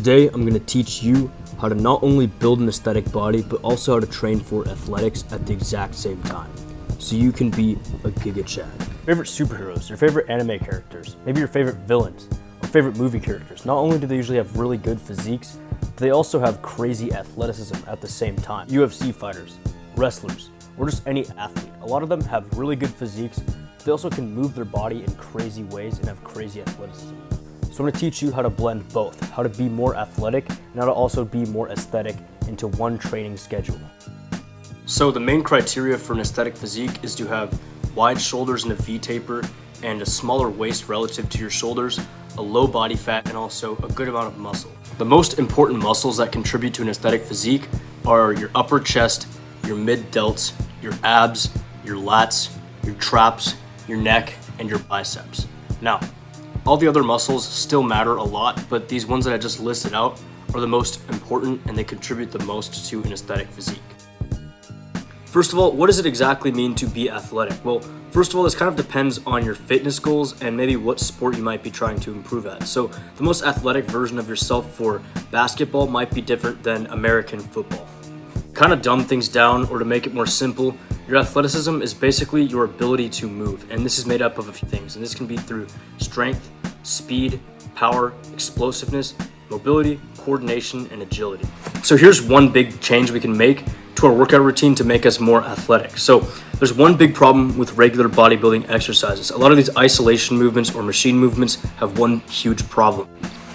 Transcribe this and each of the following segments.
Today, I'm going to teach you how to not only build an aesthetic body, but also how to train for athletics at the exact same time, so you can be a Giga Chad. Favorite superheroes, your favorite anime characters, maybe your favorite villains, or favorite movie characters. Not only do they usually have really good physiques, but they also have crazy athleticism at the same time. UFC fighters, wrestlers, or just any athlete. A lot of them have really good physiques, but they also can move their body in crazy ways and have crazy athleticism. So I'm going to teach you how to blend both, how to be more athletic and how to also be more aesthetic into one training schedule. So the main criteria for an aesthetic physique is to have wide shoulders and a V taper and a smaller waist relative to your shoulders, a low body fat, and also a good amount of muscle. The most important muscles that contribute to an aesthetic physique are your upper chest, your mid delts, your abs, your lats, your traps, your neck, and your biceps. Now, all the other muscles still matter a lot, but these ones that I just listed out are the most important and they contribute the most to an aesthetic physique. First of all, what does it exactly mean to be athletic? Well, first of all, this kind of depends on your fitness goals and maybe what sport you might be trying to improve at. So the most athletic version of yourself for basketball might be different than American football. Kind of dumb things down, or to make it more simple, your athleticism is basically your ability to move, and this is made up of a few things, and this can be through strength, speed, power, explosiveness, mobility, coordination, and agility. So here's one big change we can make to our workout routine to make us more athletic. So there's one big problem with regular bodybuilding exercises. A lot of these isolation movements or machine movements have one huge problem.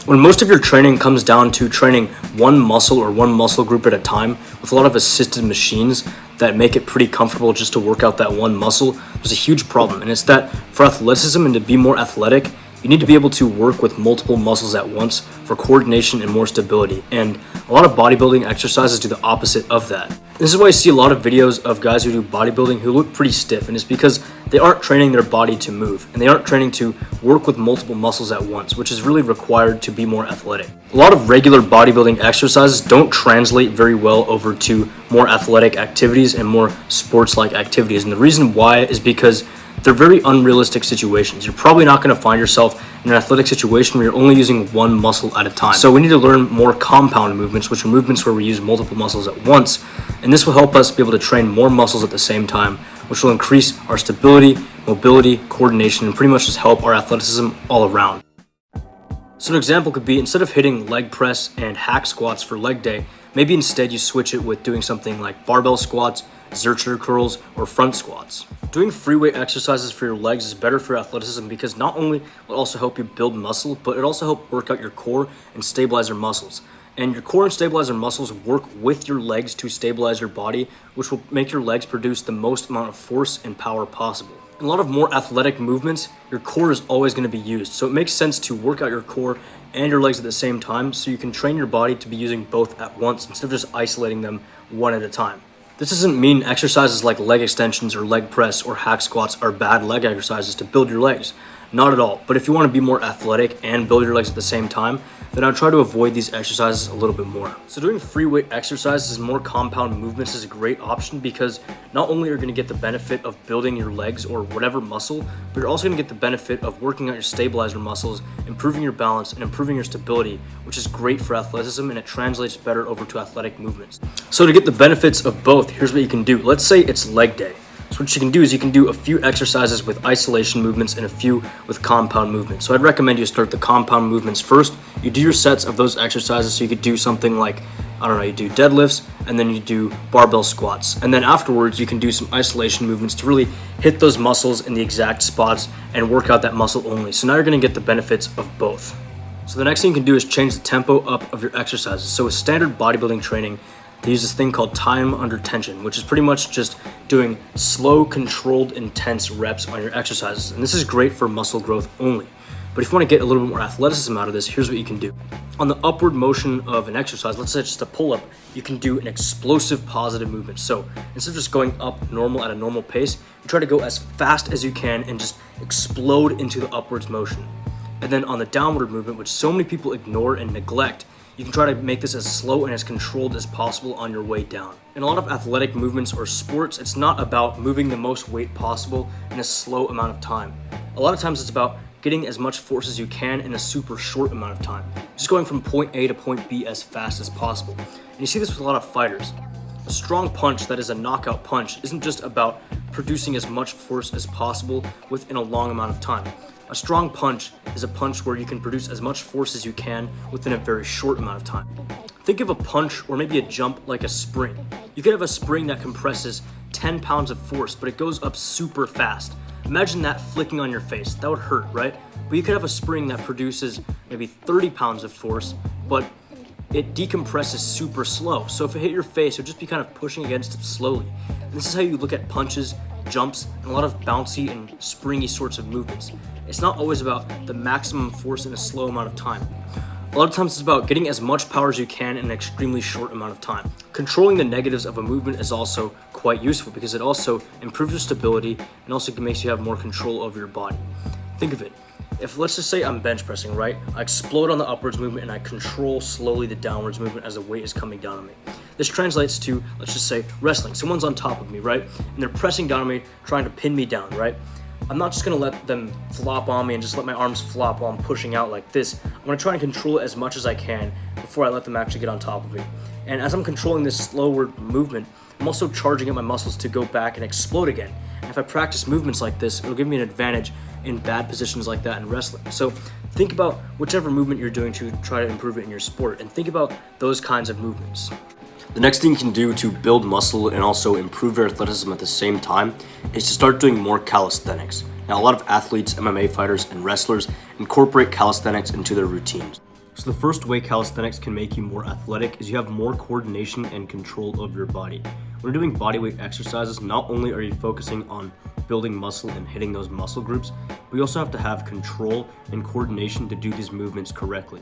When most of your training comes down to training one muscle or one muscle group at a time with a lot of assisted machines that make it pretty comfortable just to work out that one muscle, there's a huge problem. And it's that for athleticism and to be more athletic, you need to be able to work with multiple muscles at once for coordination and more stability. And a lot of bodybuilding exercises do the opposite of that. This is why I see a lot of videos of guys who do bodybuilding who look pretty stiff, and it's because they aren't training their body to move, and they aren't training to work with multiple muscles at once, which is really required to be more athletic. A lot of regular bodybuilding exercises don't translate very well over to more athletic activities and more sports-like activities, and the reason why is because they're very unrealistic situations. You're probably not going to find yourself in an athletic situation where you're only using one muscle at a time. So we need to learn more compound movements, which are movements where we use multiple muscles at once. And this will help us be able to train more muscles at the same time, which will increase our stability, mobility, coordination, and pretty much just help our athleticism all around. So an example could be, instead of hitting leg press and hack squats for leg day, maybe instead you switch it with doing something like barbell squats, Zercher curls, or front squats. Doing free weight exercises for your legs is better for athleticism because not only will it also help you build muscle, but it also helps work out your core and stabilize your muscles. And your core and stabilizer muscles work with your legs to stabilize your body, which will make your legs produce the most amount of force and power possible. In a lot of more athletic movements, your core is always going to be used. So it makes sense to work out your core and your legs at the same time so you can train your body to be using both at once instead of just isolating them one at a time. This doesn't mean exercises like leg extensions or leg press or hack squats are bad leg exercises to build your legs. Not at all. But if you want to be more athletic and build your legs at the same time, then I'll try to avoid these exercises a little bit more. So doing free weight exercises, more compound movements is a great option because not only are you going to get the benefit of building your legs or whatever muscle, but you're also going to get the benefit of working out your stabilizer muscles, improving your balance, and improving your stability, which is great for athleticism and it translates better over to athletic movements. So to get the benefits of both, here's what you can do. Let's say it's leg day. So what you can do is you can do a few exercises with isolation movements and a few with compound movements. So I'd recommend you start the compound movements first. You do your sets of those exercises, so you could do something like, you do deadlifts, and then you do barbell squats. And then afterwards, you can do some isolation movements to really hit those muscles in the exact spots and work out that muscle only. So now you're gonna get the benefits of both. So the next thing you can do is change the tempo up of your exercises. So with standard bodybuilding training, they use this thing called time under tension, which is pretty much just doing slow, controlled, intense reps on your exercises. And this is great for muscle growth only. But if you want to get a little bit more athleticism out of this, here's what you can do. On the upward motion of an exercise, let's say just a pull-up, you can do an explosive positive movement. So instead of just going up normal at a normal pace, you try to go as fast as you can and just explode into the upwards motion. And then on the downward movement, which so many people ignore and neglect, you can try to make this as slow and as controlled as possible on your way down. In a lot of athletic movements or sports, it's not about moving the most weight possible in a slow amount of time. A lot of times it's about getting as much force as you can in a super short amount of time. Just going from point A to point B as fast as possible. And you see this with a lot of fighters. A strong punch that is a knockout punch isn't just about producing as much force as possible within a long amount of time. A strong punch is a punch where you can produce as much force as you can within a very short amount of time. Think of a punch or maybe a jump like a spring. You could have a spring that compresses 10 pounds of force, but it goes up super fast. Imagine that flicking on your face. That would hurt, right? But you could have a spring that produces maybe 30 pounds of force, but it decompresses super slow. So if it hit your face, it would just be kind of pushing against it slowly. And this is how you look at punches, jumps, and a lot of bouncy and springy sorts of movements. It's not always about the maximum force in a slow amount of time. A lot of times it's about getting as much power as you can in an extremely short amount of time. Controlling the negatives of a movement is also quite useful because it also improves your stability and also makes you have more control over your body. Think of it. If let's just say I'm bench pressing, right? I explode on the upwards movement and I control slowly the downwards movement as the weight is coming down on me. This translates to, let's just say, wrestling. Someone's on top of me, right? And they're pressing down on me, trying to pin me down, right? I'm not just gonna let them flop on me and just let my arms flop while I'm pushing out like this. I'm gonna try and control it as much as I can before I let them actually get on top of me. And as I'm controlling this slower movement, I'm also charging up my muscles to go back and explode again. And if I practice movements like this, it'll give me an advantage in bad positions like that in wrestling. So think about whichever movement you're doing to try to improve it in your sport, and think about those kinds of movements. The next thing you can do to build muscle and also improve your athleticism at the same time is to start doing more calisthenics. Now, a lot of athletes, MMA fighters, and wrestlers incorporate calisthenics into their routines. So the first way calisthenics can make you more athletic is you have more coordination and control of your body. When you're doing bodyweight exercises, not only are you focusing on building muscle and hitting those muscle groups, but you also have to have control and coordination to do these movements correctly.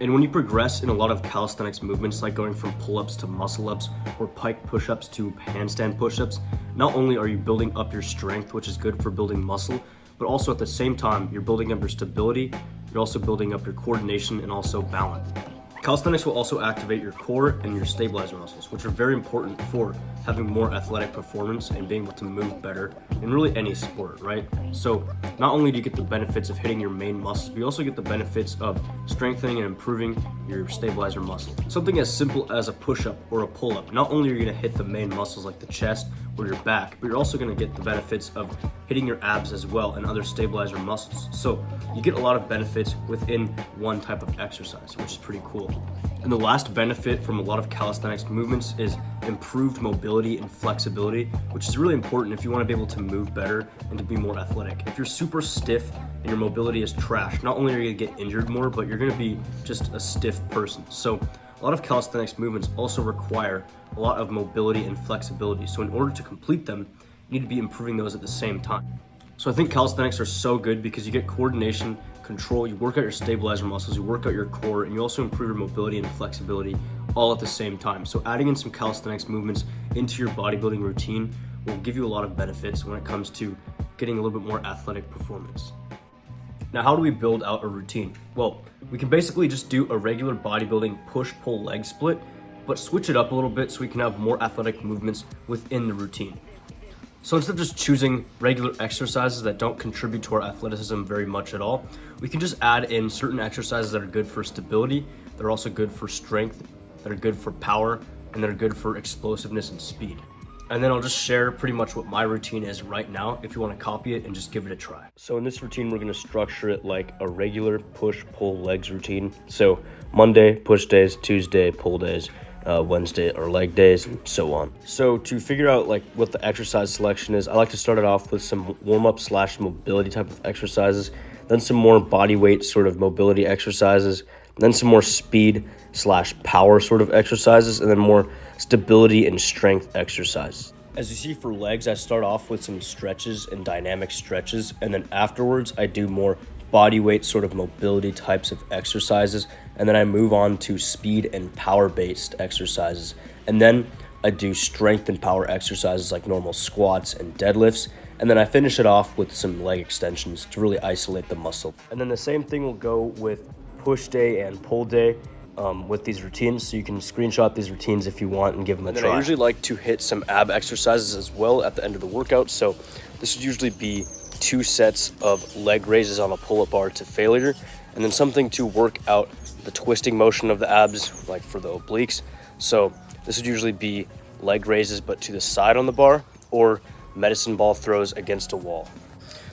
And when you progress in a lot of calisthenics movements, like going from pull-ups to muscle-ups or pike push-ups to handstand push-ups, not only are you building up your strength, which is good for building muscle, but also at the same time, you're building up your stability, you're also building up your coordination and also balance. Calisthenics will also activate your core and your stabilizer muscles, which are very important for having more athletic performance and being able to move better in really any sport, right? So not only do you get the benefits of hitting your main muscles, but you also get the benefits of strengthening and improving your stabilizer muscle. Something as simple as a push-up or a pull-up, not only are you gonna hit the main muscles like the chest or your back, but you're also gonna get the benefits of hitting your abs as well and other stabilizer muscles. So you get a lot of benefits within one type of exercise, which is pretty cool. And the last benefit from a lot of calisthenics movements is improved mobility and flexibility, which is really important if you want to be able to move better and to be more athletic. If you're super stiff and your mobility is trash, not only are you going to get injured more, but you're going to be just a stiff person. So a lot of calisthenics movements also require a lot of mobility and flexibility. So in order to complete them, you need to be improving those at the same time. So I think calisthenics are so good because you get coordination, control, you work out your stabilizer muscles, you work out your core, and you also improve your mobility and flexibility all at the same time. So adding in some calisthenics movements into your bodybuilding routine will give you a lot of benefits when it comes to getting a little bit more athletic performance. Now, how do we build out a routine? Well, we can basically just do a regular bodybuilding push-pull leg split, but switch it up a little bit so we can have more athletic movements within the routine. So instead of just choosing regular exercises that don't contribute to our athleticism very much at all, we can just add in certain exercises that are good for stability, that are also good for strength, that are good for power, and that are good for explosiveness and speed. And then I'll just share pretty much what my routine is right now if you want to copy it and just give it a try. So in this routine, we're going to structure it like a regular push-pull legs routine. So Monday, push days, Tuesday, pull days, Wednesday or leg days, and so on. So to figure out like what the exercise selection is, I like to start it off with some warm-up / mobility type of exercises, then some more body weight sort of mobility exercises, then some more speed / power sort of exercises, and then more stability and strength exercises. As you see for legs, I start off with some stretches and dynamic stretches, and then afterwards I do more body weight sort of mobility types of exercises, and then I move on to speed and power based exercises, and then I do strength and power exercises like normal squats and deadlifts, and then I finish it off with some leg extensions to really isolate the muscle. And then the same thing will go with push day and pull day with these routines, so you can screenshot these routines if you want and give them a try. I usually like to hit some ab exercises as well at the end of the workout, so this would usually be 2 sets of leg raises on a pull-up bar to failure, and then something to work out the twisting motion of the abs, like for the obliques. So this would usually be leg raises but to the side on the bar, or medicine ball throws against a wall.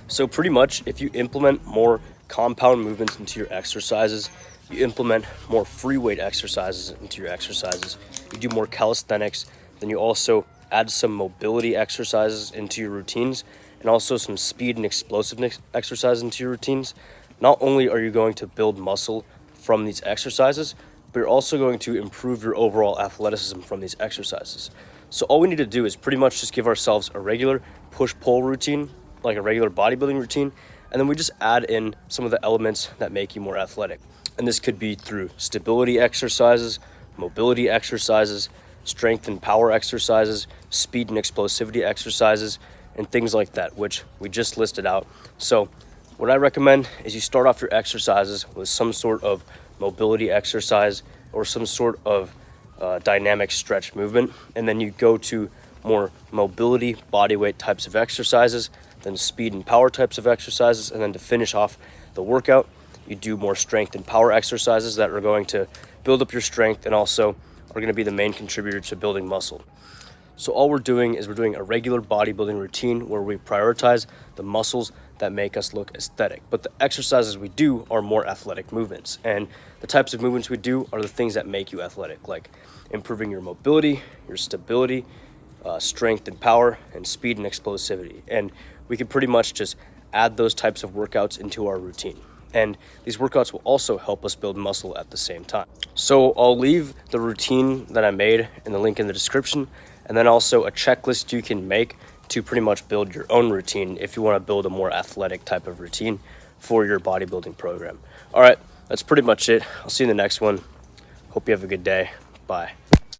So pretty much, if you implement more compound movements into your exercises, you implement more free weight exercises into your exercises, you do more calisthenics, then you also add some mobility exercises into your routines, and also some speed and explosiveness exercises into your routines. Not only are you going to build muscle from these exercises, but you're also going to improve your overall athleticism from these exercises. So all we need to do is pretty much just give ourselves a regular push-pull routine, like a regular bodybuilding routine, and then we just add in some of the elements that make you more athletic. And this could be through stability exercises, mobility exercises, strength and power exercises, speed and explosivity exercises, and things like that, which we just listed out. So what I recommend is you start off your exercises with some sort of mobility exercise or some sort of dynamic stretch movement, and then you go to more mobility, body weight types of exercises, then speed and power types of exercises, and then to finish off the workout, you do more strength and power exercises that are going to build up your strength and also are going to be the main contributor to building muscle. So all we're doing is we're doing a regular bodybuilding routine where we prioritize the muscles that make us look aesthetic. But the exercises we do are more athletic movements. And the types of movements we do are the things that make you athletic, like improving your mobility, your stability, strength and power, and speed and explosivity. And we can pretty much just add those types of workouts into our routine. And these workouts will also help us build muscle at the same time. So I'll leave the routine that I made in the link in the description, and then also a checklist you can make to pretty much build your own routine if you want to build a more athletic type of routine for your bodybuilding program. All right, that's pretty much it. I'll see you in the next one. Hope you have a good day. Bye.